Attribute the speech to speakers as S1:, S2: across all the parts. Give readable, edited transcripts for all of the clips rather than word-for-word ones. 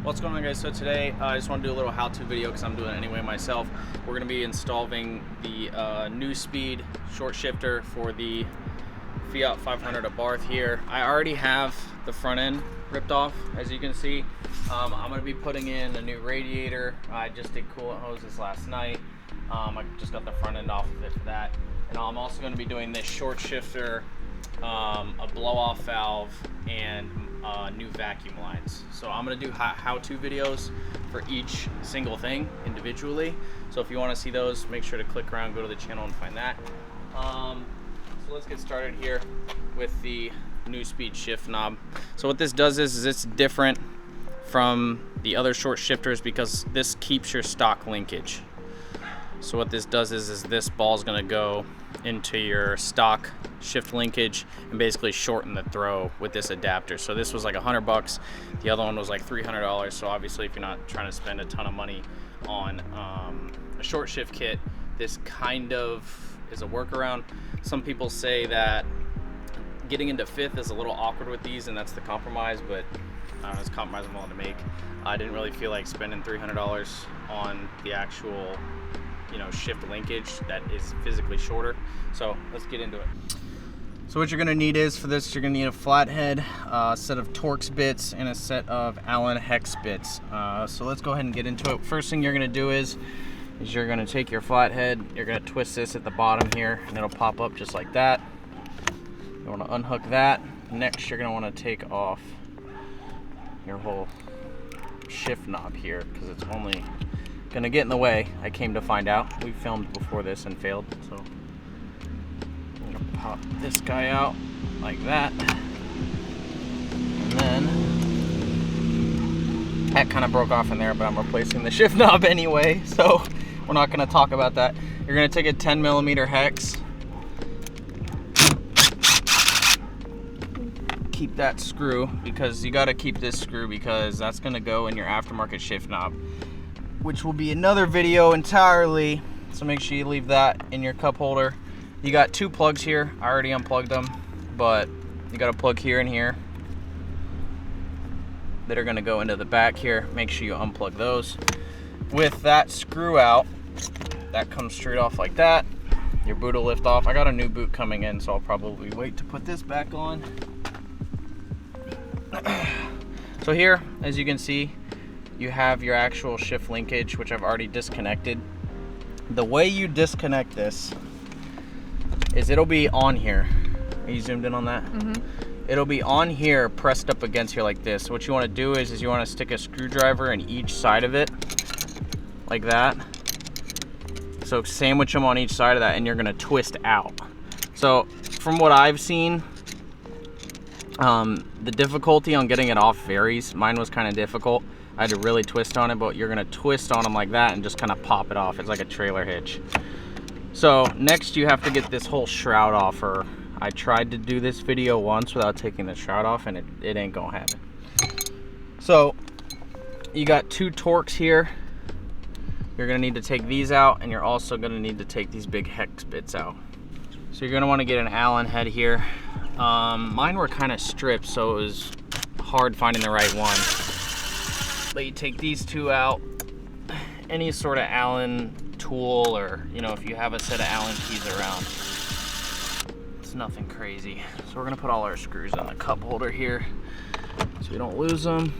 S1: What's going on, guys? So today I just want to do a little how-to video because I'm doing it anyway myself. We're going to be installing the Nuespeed short shifter for the Fiat 500 Abarth here. I already have the front end ripped off, as you can see. I'm going to be putting in a new radiator. I just did coolant hoses last night. I just got the front end off of it for that. And I'm also going to be doing this short shifter, a blow-off valve, and new vacuum lines. So I'm going to do how-to videos for each single thing individually. So if you want to see those, make sure to click around, go to the channel and find that. So let's get started here with the Nuespeed shift knob. So what this does is it's different from the other short shifters because this keeps your stock linkage. So what this does is this ball is going to go into your stock shift linkage and basically shorten the throw with this adapter. So this was like $100. The other one was like $300. So obviously if you're not trying to spend a ton of money on a short shift kit, this kind of is a workaround. Some people say that getting into fifth is a little awkward with these, and that's the compromise, but it's a compromise I'm willing to make. I didn't really feel like spending $300 on the actual shift linkage that is physically shorter. So let's get into it. So what you're going to need is, for this, you're going to need a flathead, a set of Torx bits, and a set of Allen hex bits. So let's go ahead and get into it. First thing you're going to do is you're going to take your flathead, you're going to twist this at the bottom here, and it'll pop up just like that. You want to unhook that. Next, you're going to want to take off your whole shift knob here because it's only gonna get in the way. I came to find out. We filmed before this and failed, so I'm gonna pop this guy out like that, and then that kind of broke off in there, but I'm replacing the shift knob anyway, so we're not gonna talk about that. You're gonna take a 10mm hex, keep that screw, because you got to keep this screw because that's gonna go in your aftermarket shift knob, which will be another video entirely, so make sure you leave that in your cup holder. You got two plugs here. I already unplugged them, but you got a plug here and here that are going to go into the back here. Make sure you unplug those. With that screw out, that comes straight off like that. Your boot will lift off. I got a new boot coming in, so I'll probably wait to put this back on. So here, as you can see, you have your actual shift linkage, which I've already disconnected. The way you disconnect this is it'll be on here. Are you zoomed in on that? Mm-hmm. It'll be on here, pressed up against here like this. What you want to do is you want to stick a screwdriver in each side of it, like that. So sandwich them on each side of that, and you're going to twist out. So from what I've seen, the difficulty on getting it off varies. Mine was kind of difficult. I had to really twist on it, but you're gonna twist on them like that and just kind of pop it off. It's like a trailer hitch. So next you have to get this whole shroud off, or I tried to do this video once without taking the shroud off, and it ain't gonna happen. So you got two Torx here. You're gonna need to take these out, and you're also gonna need to take these big hex bits out. So you're gonna wanna get an Allen head here. Mine were kind of stripped, so it was hard finding the right one. But you take these two out. Any sort of Allen tool, or if you have a set of Allen keys around, it's nothing crazy. So we're gonna put all our screws in the cup holder here so we don't lose them.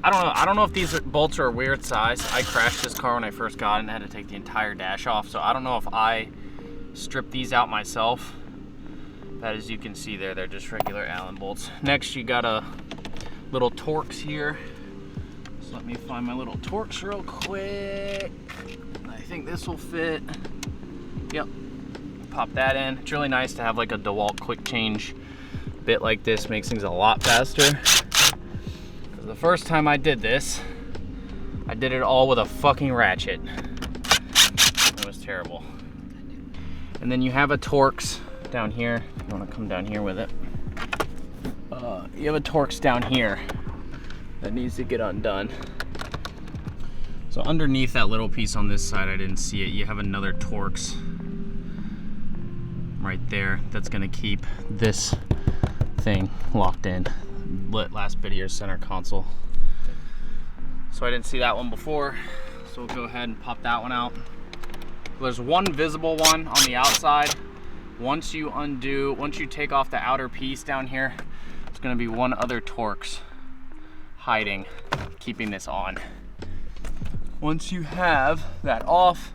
S1: I don't know if these bolts are a weird size. I crashed this car when I first got it and had to take the entire dash off, so I don't know if I stripped these out myself. But as you can see there, they're just regular Allen bolts. Next, you got a little Torx here. So let me find my little Torx real quick. I think this will fit. Yep. Pop that in. It's really nice to have like a DeWalt quick change bit like this. Makes things a lot faster. Because the first time I did this, I did it all with a fucking ratchet. It was terrible. And then you have a Torx down here. You want to come down here with it. You have a Torx down here that needs to get undone. So underneath that little piece on this side, I didn't see it, you have another Torx right there that's going to keep this thing locked in. last bit of your center console. So I didn't see that one before, so we'll go ahead and pop that one out. There's one visible one on the outside. Once you take off the outer piece down here, it's gonna be one other Torx hiding, keeping this on. Once you have that off,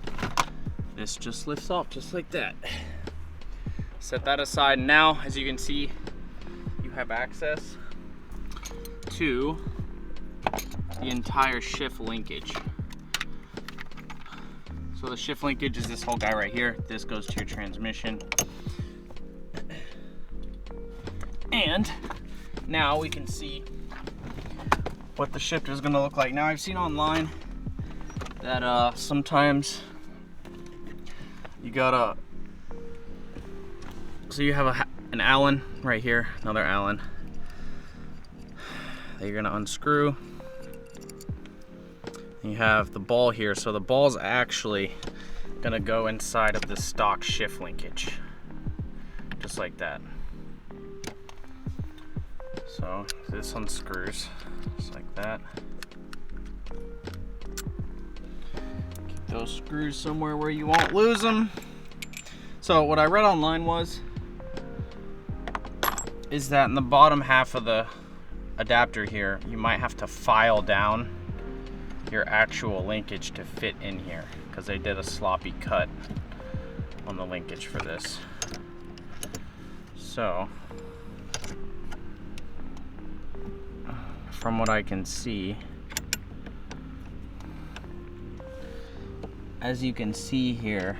S1: this just lifts off just like that. Set that aside. Now, as you can see, you have access to the entire shift linkage. So the shift linkage is this whole guy right here. This goes to your transmission. And now we can see what the shifter is gonna look like. Now I've seen online that sometimes you gotta, so you have an Allen right here, another Allen that you're gonna unscrew. You have the ball here, so the ball's actually gonna go inside of the stock shift linkage, just like that. So this unscrews just like that. Keep those screws somewhere where you won't lose them. So what I read online is that in the bottom half of the adapter here, you might have to file down your actual linkage to fit in here, because they did a sloppy cut on the linkage for this. So from what I can see, as you can see here,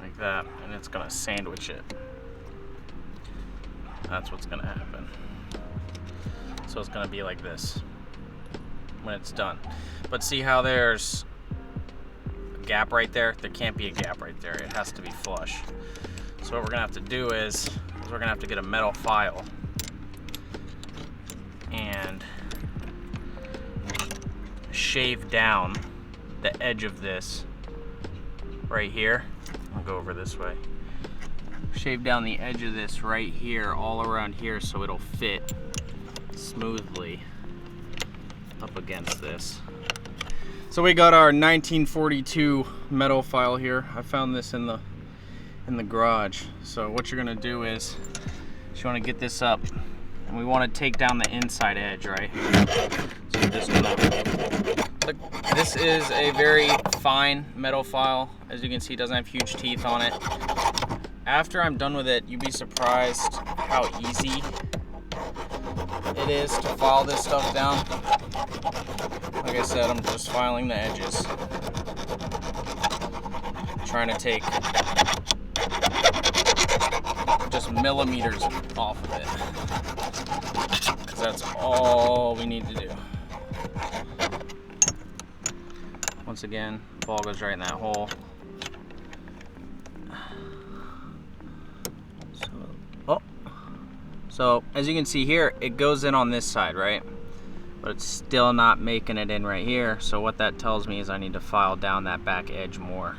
S1: like that, and it's gonna sandwich it. That's what's gonna happen. So it's gonna be like this when it's done. But see how there's a gap right there? There can't be a gap right there. It has to be flush. So what we're gonna have to do is we're gonna have to get a metal file and shave down the edge of this right here. I'll go over this way. Shave down the edge of this right here, all around here, so it'll fit smoothly up against this. So we got our 1942 metal file here. I found this in the garage. So what you're gonna do is you want to get this up, and we want to take down the inside edge, right? So you're just gonna look. This is a very fine metal file. As you can see, it doesn't have huge teeth on it. After I'm done with it, you'd be surprised how easy it is to file this stuff down. Like I said, I'm just filing the edges. Trying to take just millimeters off of it, because that's all we need to do. Once again, the ball goes right in that hole. So as you can see here, it goes in on this side, right? But it's still not making it in right here. So what that tells me is I need to file down that back edge more.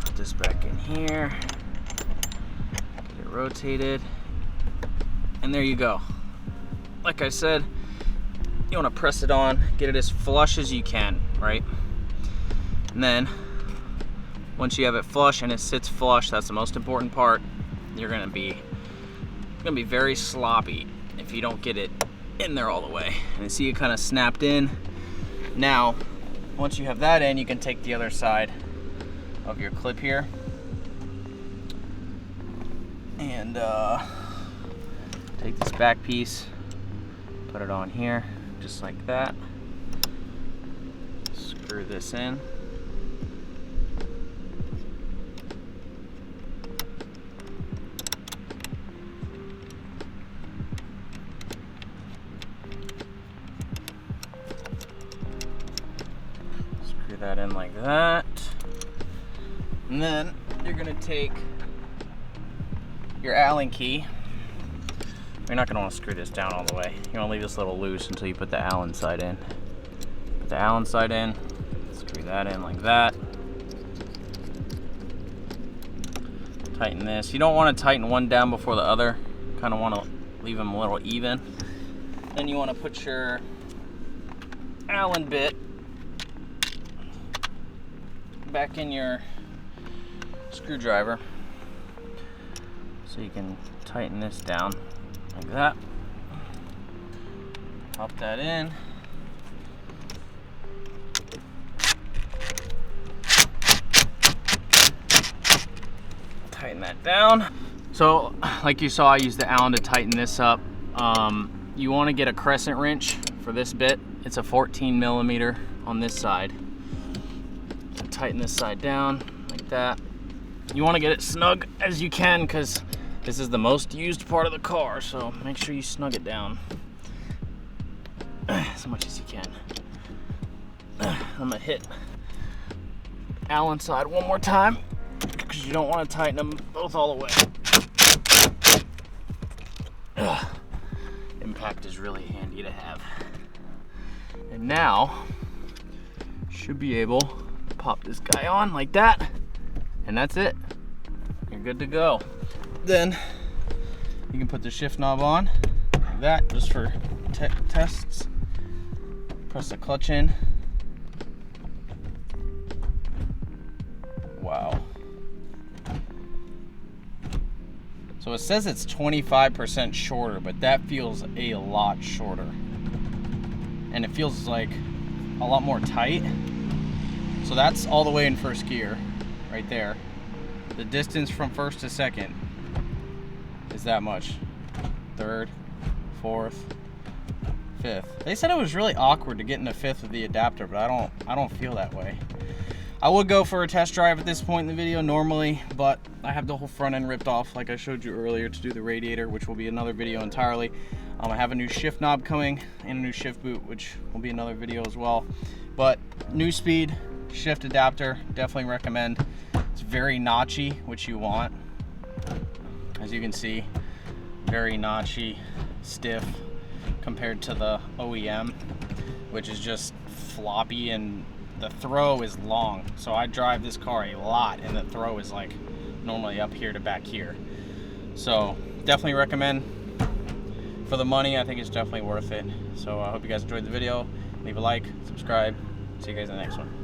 S1: Put this back in here. Get it rotated. And there you go. Like I said, you want to press it on, get it as flush as you can, right? And then once you have it flush and it sits flush, that's the most important part. You're gonna be very sloppy if you don't get it in there all the way. And you see it kind of snapped in. Now, once you have that in, you can take the other side of your clip here and take this back piece, put it on here, just like that. Screw this in. That in like that, and then you're gonna take your Allen key, You're not going to want to screw this down all the way. You want to leave this a little loose until you put the Allen side in. Put the Allen side in, screw that in like that. Tighten this. You don't want to tighten one down before the other. Kind of want to leave them a little even. Then you want to put your Allen bit back in your screwdriver so you can tighten this down like that. Pop that in. Tighten that down. So like you saw, I used the Allen to tighten this up. You want to get a crescent wrench for this bit. It's a 14 millimeter on this side. Tighten this side down like that. You want to get it snug as you can because this is the most used part of the car, so make sure you snug it down as much as you can. I'm gonna hit Allen side one more time because you don't want to tighten them both all the way. Impact is really handy to have. And now should be able to pop this guy on like that, and that's it. You're good to go. Then you can put the shift knob on like that, just for tests. Press the clutch in. Wow. So it says it's 25% shorter, but that feels a lot shorter. And it feels like a lot more tight. So that's all the way in first gear, right there. The distance from first to second is that much. Third, fourth, fifth. They said it was really awkward to get into fifth with the adapter, but I don't feel that way. I would go for a test drive at this point in the video normally, but I have the whole front end ripped off like I showed you earlier to do the radiator, which will be another video entirely. I have a new shift knob coming and a new shift boot, which will be another video as well. But Nuespeed shift adapter, definitely recommend. It's very notchy, which you want. As you can see, very notchy, stiff compared to the OEM, which is just floppy, and the throw is long. So I drive this car a lot and the throw is like normally up here to back here. So definitely recommend. For the money, I think it's definitely worth it. So I hope you guys enjoyed the video. Leave a like, subscribe. See you guys in the next one.